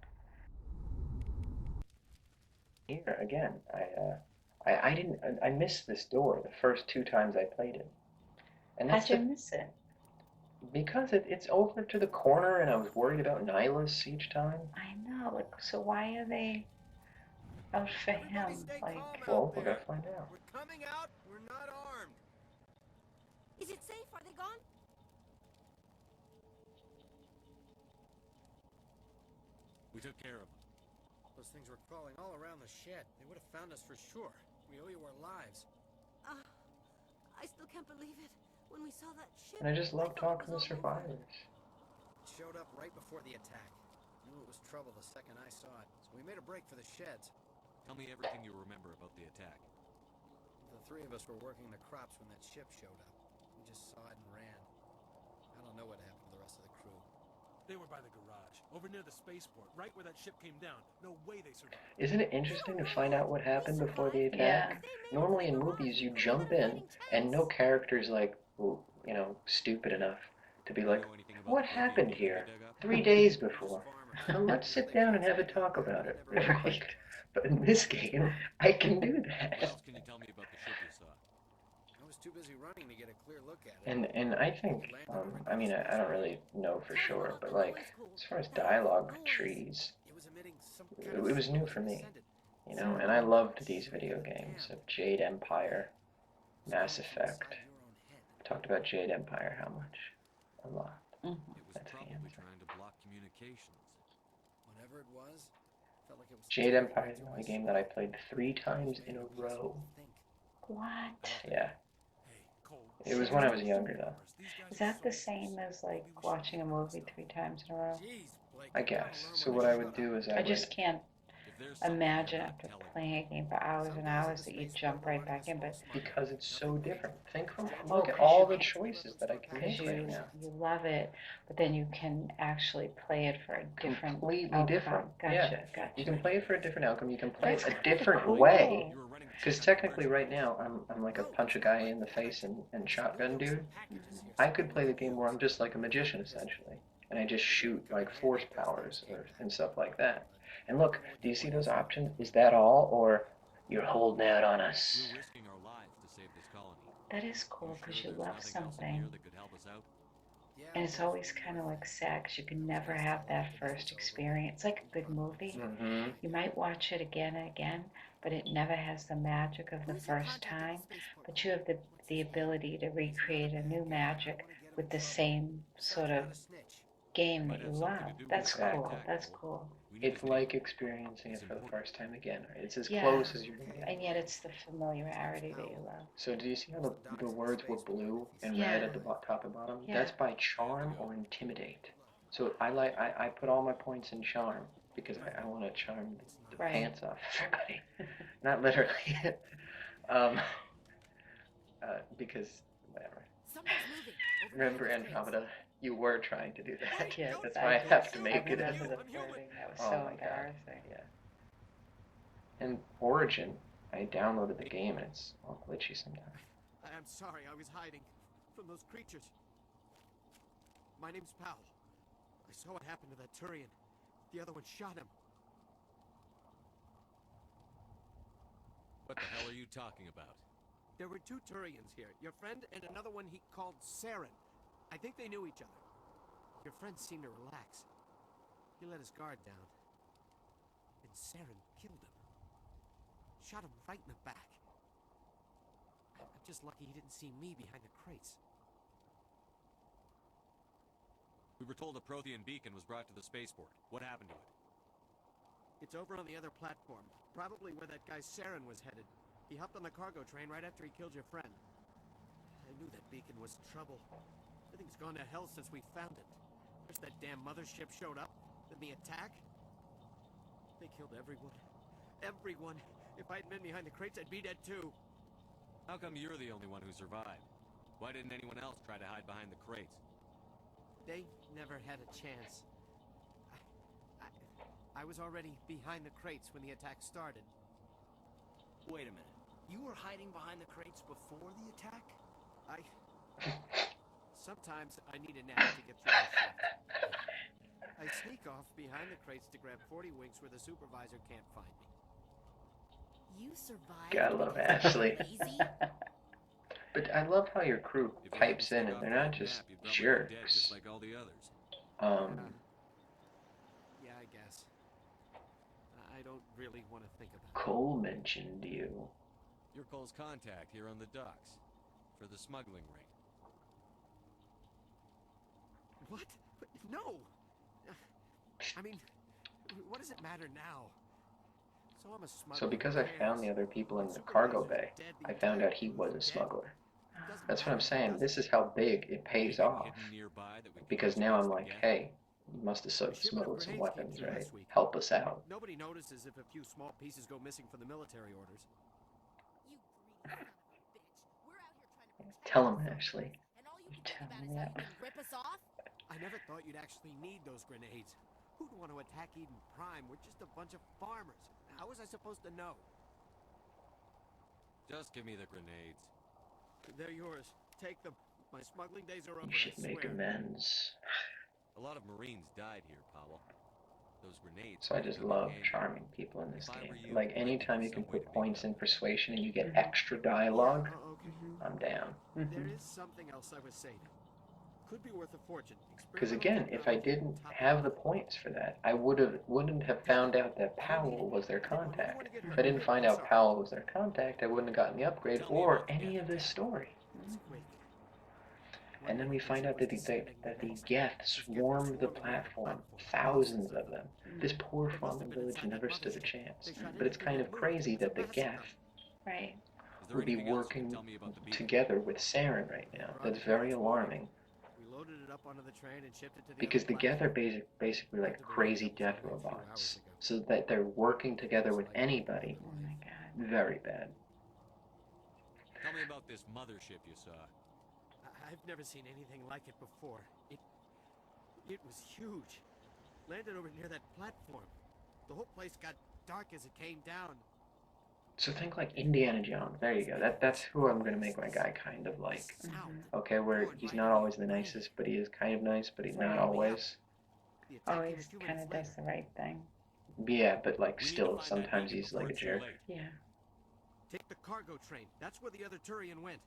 Here again, I missed this door the first 2 times I played it. And that's How'd you miss it? because it's over to the corner, and I was worried about Nihilus each time. I know. Like, so why are they out for him? Like, Well, we're gonna find out. We're coming out. We're not armed. Is it safe? Are they gone? We took care of them. Those things were crawling all around the shed. They would have found us for sure. We owe you our lives. I still can't believe it. When we saw that ship, And I just love talking to survivors. It showed up right before the attack. Knew it was trouble the second I saw it, so we made a break for the sheds. Tell me everything you remember about the attack. The 3 of us were working the crops when that ship showed up. We just saw it and ran. I don't know what happened to the rest of the crew. They were by the garage, over near the spaceport, right where that ship came down. No way they survived. Isn't it interesting to find out what happened before the attack? Normally in movies, you jump in, and no character's like, you know, stupid enough to be like, what happened here 3 days before? Now let's sit down and have a talk about it. Right? But in this game, I can do What that. else can you tell me about the ship you saw? I was too busy running to get a clear look at it. And I think, I mean, I don't really know for sure, but like, as far as dialogue trees, it was new for me, you know, and I loved these video games of Jade Empire, Mass Effect. Talked about Jade Empire how much? A lot. That's the answer. Trying to block communications. Whatever it was, felt like it was Jade Empire is the only game that I played 3 times in a row. What? Yeah. It was when I was younger, though. Is that the same as like watching a movie 3 times in a row? I guess. So what I would do is I just can't imagine after playing a game for hours and hours that you jump right back in, but because it's so different. Look at all the choices that I can make you, right now. you love it, but then you can actually play it for a different Completely outcome. different. Gotcha, Yeah. gotcha. You can play it for a different outcome. You can play That's it a kinda different cool. way. Because technically, right now, I'm like a punch a guy in the face and shotgun dude. I could play the game where I'm just like a magician essentially, and I just shoot like force powers and stuff like that. And look, do you see those options? Is that all, or you're holding out on us? We're risking our lives to save this colony. That is cool because you love Nothing else in something. here that could help us out. And it's always kind of like sad because you can never have that first experience. Like a good movie. Mm-hmm. You might watch it again and again, but it never has the magic of the first time. But you have the ability to recreate a new magic with the same sort of game that you love. That's cool. That's cool. It's like experiencing it for the first time again. Right? It's as Yeah. close as you're gonna get. And yet it's the familiarity that you love. So do you see how the words were blue and Yeah. red at the top and bottom? Yeah. That's by charm or intimidate. So I put all my points in charm because I want to charm the Right. pants off everybody. Not literally. Because whatever. Remember Andromeda? You were trying to do that. Yes, That's why I have to make I it. remember the flirting. That was Oh so my God. embarrassing. Yeah. And Origin, I downloaded the game and it's all glitchy sometimes. I'm sorry, I was hiding from those creatures. My name's Powell. I saw what happened to that Turian. The other one shot him. What the hell are you talking about? There were 2 Turians here. Your friend and another one he called Saren. I think they knew each other. Your friend seemed to relax. He let his guard down. And Saren killed him. Shot him right in the back. I'm just lucky he didn't see me behind the crates. We were told a Prothean beacon was brought to the spaceport. What happened to it? It's over on the other platform. Probably where that guy Saren was headed. He hopped on the cargo train right after he killed your friend. I knew that beacon was trouble. Everything's gone to hell since we found it. First that damn mothership showed up, then the attack. They killed everyone. Everyone. If I'd been behind the crates, I'd be dead too. How come you're the only one who survived? Why didn't anyone else try to hide behind the crates? They never had a chance. I was already behind the crates when the attack started. Wait a minute. You were hiding behind the crates before the attack? Sometimes I need a nap to get through my shift. I sneak off behind the crates to grab 40 winks where the supervisor can't find me. You survived. Gotta love Ashley. But I love how your crew pipes in and they're not just jerks. Just like all the others. Yeah, I guess. I don't really want to think about it. Cole mentioned you. You're Cole's contact here on the docks for the smuggling ring. What? No! I mean, what does it matter now? So I'm a smuggler. So because I found the other people in the cargo bay, I found out he was a smuggler. That's what I'm saying. This is how big it pays off. Because now I'm like, hey, you must have smuggled some weapons, right? Help us out. Nobody notices if a few small pieces go missing from the military orders. Tell him, Ashley. Rip us off? I never thought you'd actually need those grenades. Who'd want to attack Eden Prime? We're just a bunch of farmers. How was I supposed to know? Just give me the grenades. They're yours. Take them. My smuggling days are over. You should make amends. A lot of Marines died here, Powell. Those grenades. So I just love charming people in this game. Like, anytime you can put points in persuasion and you get extra dialogue, I'm down. There is something else I was saying. Could be worth a fortune. Because again, if I didn't have the points for that, I wouldn't have found out that Powell was their contact. If I didn't find out Powell was their contact, I wouldn't have gotten the upgrade or any of this story. And then we find out that the Geth swarmed the platform, thousands of them. This poor farming village never stood a chance. But it's kind of crazy that the Geth would be working together with Saren right now. That's very alarming. We loaded it up onto the train and shipped it to the Because the Geth are basically like crazy death robots. So that they're working together with anybody. Oh my god. Very bad. Tell me about this mothership you saw. I've never seen anything like it before. It was huge. Landed over near that platform. The whole place got dark as it came down. So think like Indiana Jones. There you go. That's who I'm gonna make my guy kind of like. Okay, where he's not always the nicest, but he is kind of nice, but he's not always. Always kind of does the right thing. Yeah, but like still, sometimes he's like a jerk. Yeah. Take the cargo train. That's where the other Turian went.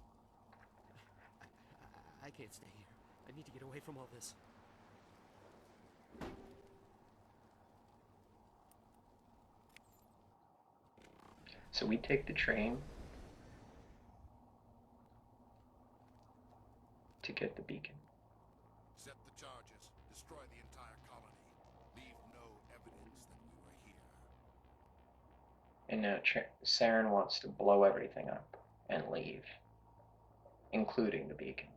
I can't stay here. I need to get away from all this. So we take the train to get the beacon. Set the charges. Destroy the entire colony. Leave no evidence that we were here. And now Saren wants to blow everything up and leave, including the beacon.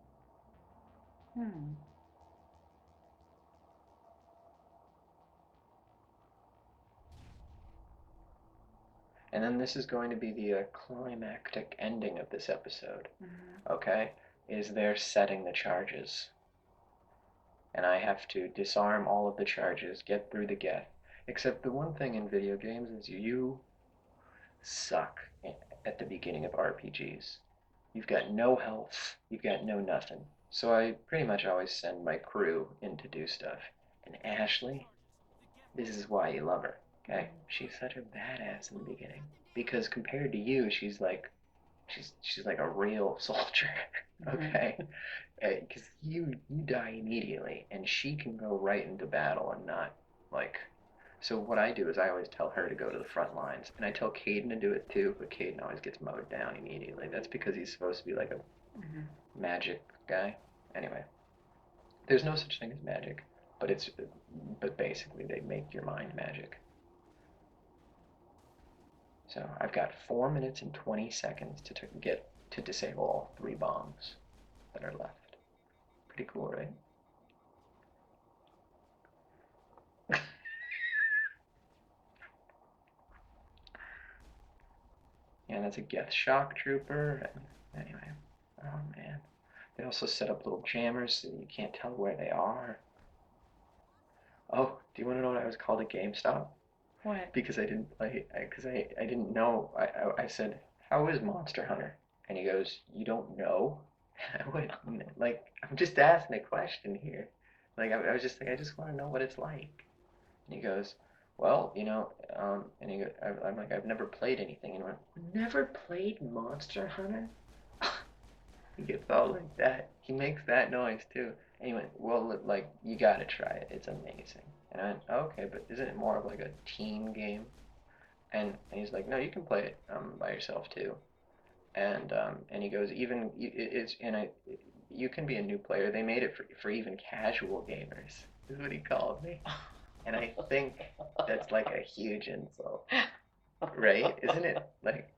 And then this is going to be the climactic ending of this episode. Okay? Is they're setting the charges. And I have to disarm all of the charges, get through the Geth. Except the one thing in video games is you suck at the beginning of RPGs. You've got no health, you've got no nothing. So I pretty much always send my crew in to do stuff. And Ashley, this is why you love her, okay? She's such a badass in the beginning. Because compared to you, she's like a real soldier, okay? Because you die immediately, and she can go right into battle and not, like... So what I do is I always tell her to go to the front lines, and I tell Caden to do it too, but Caden always gets mowed down immediately. That's because he's supposed to be like a magic guy. Anyway, there's no such thing as magic, but basically they make your mind magic. So I've got 4 minutes and 20 seconds to disable all 3 bombs that are left. Pretty cool, right? And that's a Geth shock trooper. And anyway, oh man. They also set up little jammers so you can't tell where they are. Oh, do you want to know what I was called at GameStop? What? Because I didn't play, because I didn't know. I said, how is Monster Hunter? And he goes, you don't know? I went, like, I'm just asking a question here. Like, I was just like, I just want to know what it's like. And he goes, well, you know, and he goes, I'm like, I've never played anything. And he went, never played Monster Hunter? He gets all like that. He makes that noise too. And he went, well, like, you gotta try it. It's amazing. And I went, okay, but isn't it more of like a team game? And he's like, no, you can play it by yourself too. And he goes, you can be a new player. They made it for even casual gamers. Is what he called me. And I think that's like a huge insult, right? Isn't it? Like,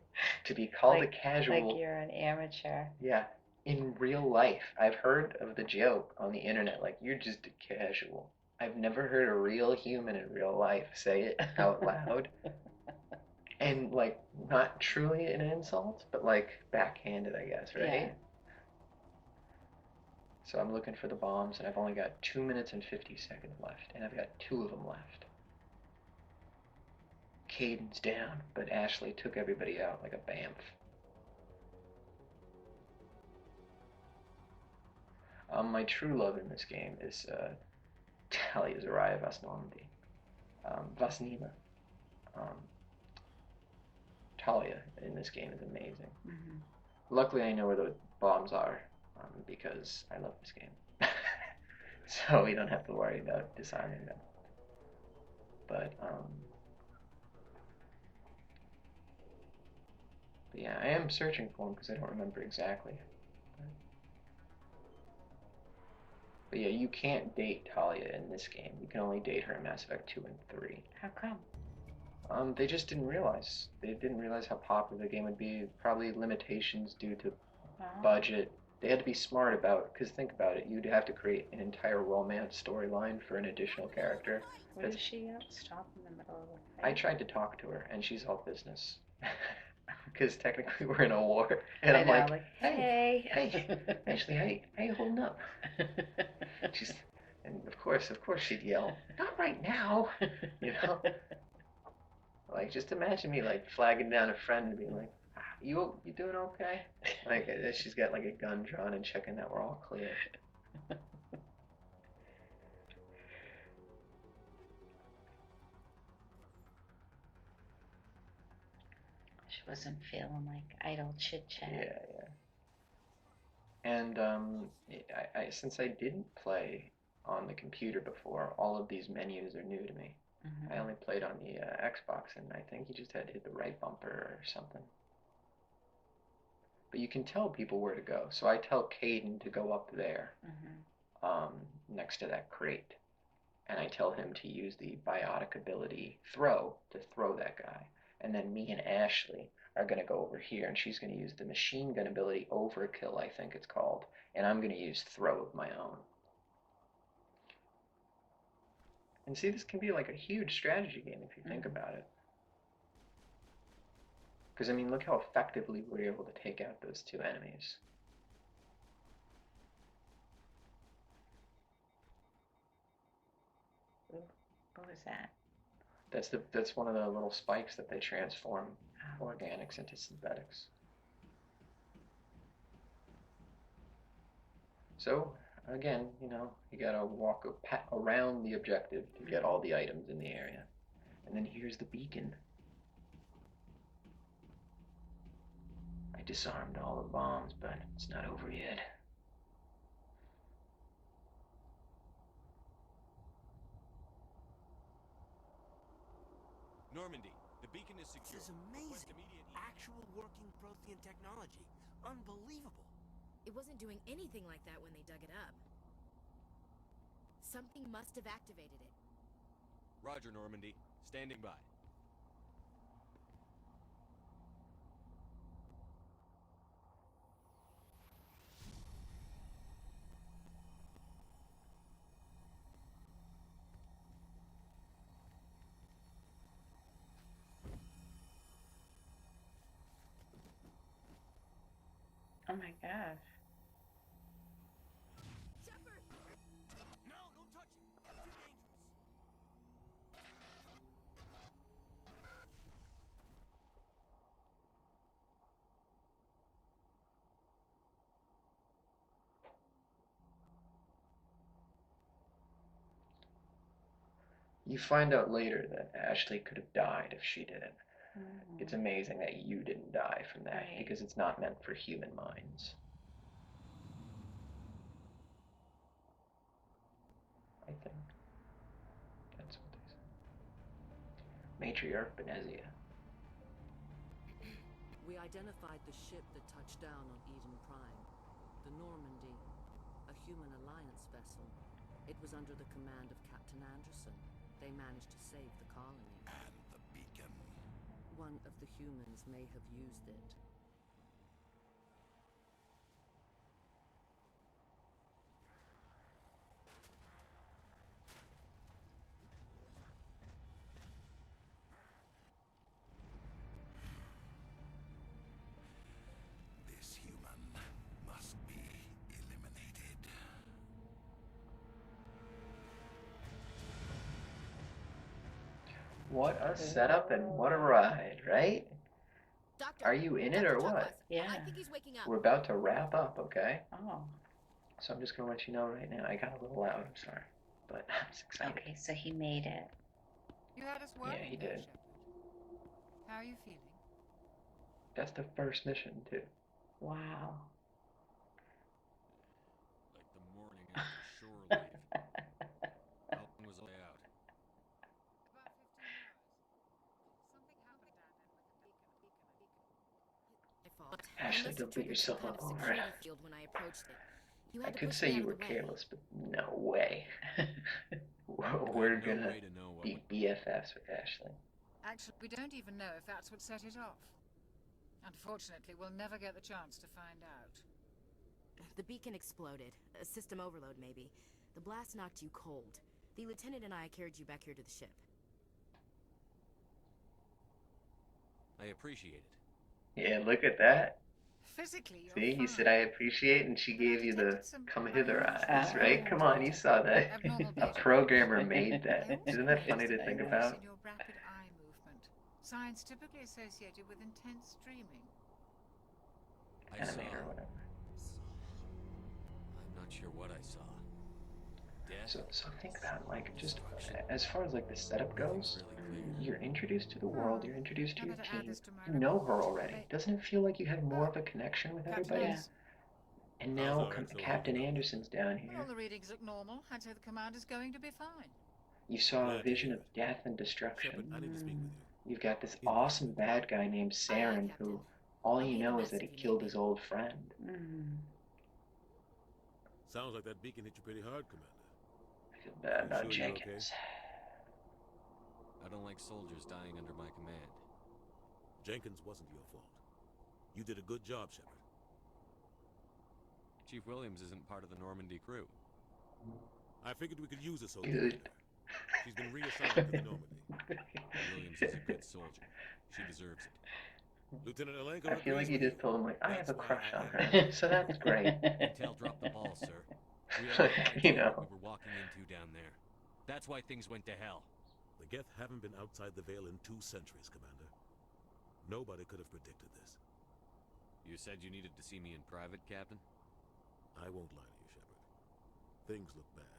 to be called a casual... Like you're an amateur. Yeah. In real life, I've heard of the joke on the internet, like, you're just a casual. I've never heard a real human in real life say it out loud. And, like, not truly an insult, but, like, backhanded, I guess, right? Yeah. So I'm looking for the bombs, and I've only got 2 minutes and 50 seconds left, and I've got 2 of them left. Caden's down, but Ashley took everybody out like a bamf. My true love in this game is Talia Zaraya Vasnormandy. Vasnima. Talia in this game is amazing. Mm-hmm. Luckily, I know where the bombs are because I love this game. So we don't have to worry about disarming them. But yeah, I am searching for them because I don't remember exactly. But yeah, you can't date Talia in this game. You can only date her in Mass Effect 2 and 3. How come? They just didn't realize. They didn't realize how popular the game would be. Probably limitations due to budget. They had to be smart about, because think about it, you'd have to create an entire romance storyline for an additional character. What is she up? Stop in the middle of the fight? I tried to talk to her, and she's all business. Because technically we're in a war. And I'm like, hey, Ashley, how you holding up? And of course she'd yell, not right now, you know? Like, just imagine me, like, flagging down a friend and being like, you doing okay? Like, she's got, like, a gun drawn and checking that we're all clear. She wasn't feeling like idle chit-chat. Yeah. And, since I didn't play on the computer before, all of these menus are new to me. Mm-hmm. I only played on the Xbox, and I think you just had to hit the right bumper or something. But you can tell people where to go. So I tell Caden to go up there, next to that crate. And I tell him to use the biotic ability throw to throw that guy. And then me and Ashley are going to go over here, and she's going to use the machine gun ability overkill, I think it's called. And I'm going to use throw of my own. And see, this can be like a huge strategy game if you think about it. Because, I mean, look how effectively we were able to take out those two enemies. What was that? That's one of the little spikes that they transform organics into synthetics. So, again, you know, you gotta walk around the objective to get all the items in the area. And then here's the beacon. I disarmed all the bombs, but it's not over yet. Normandy, the beacon is secure. This is amazing. Actual working Prothean technology. Unbelievable. It wasn't doing anything like that when they dug it up. Something must have activated it. Roger, Normandy. Standing by. Oh my gosh. Shepard! No, don't touch it. Too dangerous. You find out later that Ashley could have died if she didn't. It's amazing that you didn't die from that, because it's not meant for human minds. I think. That's what they say. Matriarch Benezia. We identified the ship that touched down on Eden Prime. The Normandy. A human alliance vessel. It was under the command of Captain Anderson. They managed to save the colony. And the beacon. One of the humans may have used it. This human must be eliminated. What a setup and what a ride, right? Doctor, Are you in it or what? Yeah. I think he's waking up. We're about to wrap up, okay? Oh. So I'm just gonna let you know right now. I got a little loud, I'm sorry. But I'm excited. Okay, so he made it. You had us Yeah, worried he there, did. Shepard. How are you feeling? That's the first mission, too. Wow. Like the morning after shore leave. How long was the way out? About 15 hours. Something happened down there with the beacon. My fault. I Ashley, must have don't beat triggered some yourself kind up of over it. security field when I approached it. You I had to could push say me out you of were the way. careless, but no way. I We're had no gonna way to know what be BFFs with Ashley. Actually, we don't even know if that's what set it off. Unfortunately, we'll never get the chance to find out. The beacon exploded. A system overload, maybe. The blast knocked you cold. The lieutenant and I carried you back here to the ship. I appreciate it. Yeah, look at that. Physically, you're See, you fine. said I appreciate, and she But I gave you the detected some come hither unusual eyes, right? signs Come of on, you saw that. abnormal A behavior. programmer made I that. also Isn't that funny noticed to an think increase about? in your rapid eye movement. Signs typically associated with intense dreaming. I saw. Animator or whatever. I'm not sure what I saw. Death? So think about, like, just as far as like the setup goes, you're introduced to the world, you're introduced to your team, you know her already. Doesn't it feel like you have more of a connection with everybody? Yeah. And now Captain Anderson's down Well, here. all the readings look normal. I'd say the commander's going to be fine. You saw a vision of death and destruction. You've got this awesome bad guy named Saren who all you know is that he killed his old friend. Sounds like that beacon hit you pretty hard, Commander. I feel bad about Sure you're Jenkins. I don't like soldiers dying under my command. Jenkins wasn't your fault. You did a good job, Shepard. Chief Williams isn't part of the Normandy crew. I figured we could use a soldier. Good. She's been reassigned to the Normandy. Williams is a good soldier. She deserves it. Lieutenant Alenko I feel like you agrees just told him, like, I have a crush on her. So that's great. Intel dropped the ball, sir. We had no idea You know. what we were walking into down there. That's why things went to hell. The Geth haven't been outside the Veil in 2 centuries, Commander. Nobody could have predicted this. You said you needed to see me in private, Captain? I won't lie to you, Shepard. Things look bad.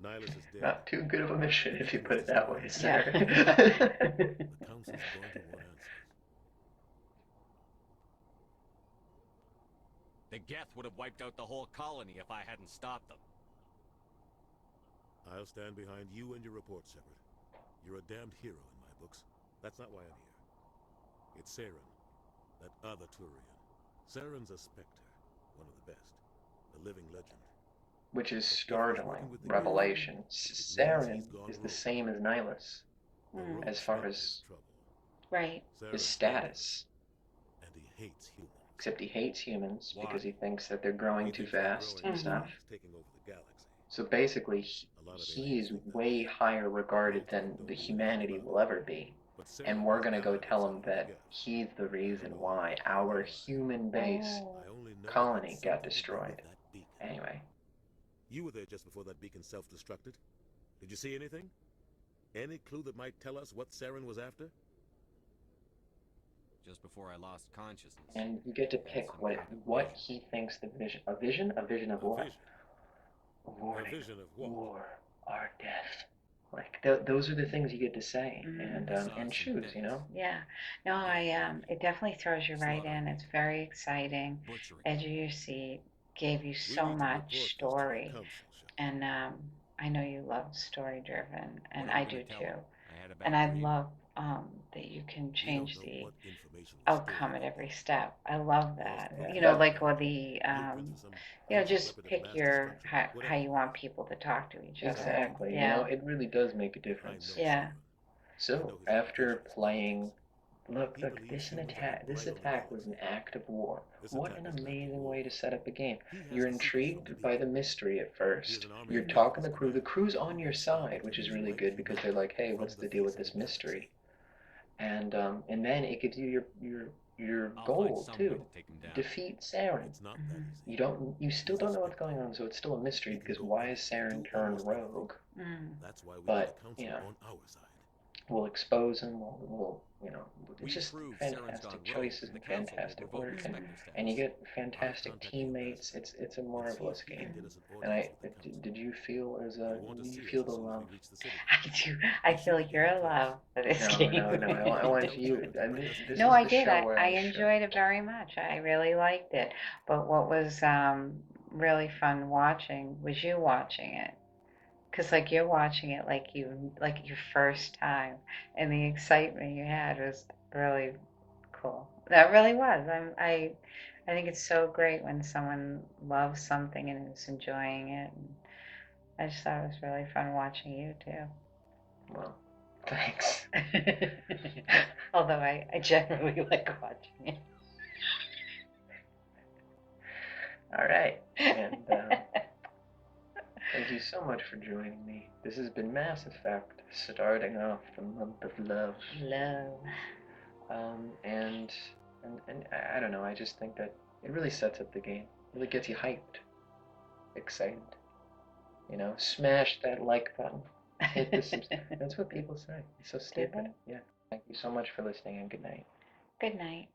Nihilus is dead. Not too good of a mission, if you put it that way, sir. The Council's going to want answers. The Geth would have wiped out the whole colony if I hadn't stopped them. I'll stand behind you and your report, Shepard. You're a damned hero in my books. That's not why I'm here. It's Saren, that other Turian. Saren's a Spectre, one of the best, a living legend. Which is startling revelation. Saren is the same as Nihilus, as far as his status. And he hates humans. Except he hates humans because he thinks that they're growing too fast and stuff. Taking over the galaxy. So basically, he is way higher regarded than the humanity will ever be. And we're gonna go tell him that he's the reason why our human base colony got destroyed. Anyway. You were there just before that beacon self-destructed. Did you see anything? Any clue that might tell us what Saren was after? Just before I lost consciousness. And you get to pick what he thinks the vision. A vision? A vision of what? A warning. A vision of what? War or death. Like those are the things you get to say and choose, you know. Yeah, no, it definitely throws you right in. It's very exciting. Edge of your seat, gave you so much story, and I know you love story driven, and I do too. And I love that you can change the outcome at every step. I love that. You know, like or the you know, just pick your how you want people to talk to each other. Exactly. Yeah. You know, it really does make a difference. Yeah. So after playing, look, this attack was an act of war. What an amazing way to set up a game. You're intrigued by the mystery at first. You're talking to the crew. The crew's on your side, which is really good because they're like, hey, what's the deal with this mystery? And then it gives you your goal too. Defeat Saren. You still don't know what's going on, so it's still a mystery because why is Saren turned rogue? That's why we But got the Council you know, on our side. we'll expose him. We'll you know, We it's just proved Sharon's fantastic gone rogue, choices and and the council will fantastic revoke work, inspector and you status. get fantastic teammates. It's a and see marvelous if we game. can get us an And audience with the council. did you feel You'll want to do you see us feel as the soon as love? we reach the city. I do. I feel your love for this No, game. I want you. This No, is I the did. show where I I show. enjoyed it very much. I really liked it. But what was really fun watching was you watching it. Because like you're watching it like your first time, and the excitement you had was really cool. That really was. I think it's so great when someone loves something and is enjoying it. And I just thought it was really fun watching you too. Well, thanks. Although I generally like watching it. All right, and thank you so much for joining me. This has been Mass Effect, starting off the month of love. Love. And I don't know. I just think that it really sets up the game. Really gets you hyped, excited. You know, smash that like button. Hit the That's what people say. It's so stupid. Yeah. Thank you so much for listening, and good night. Good night.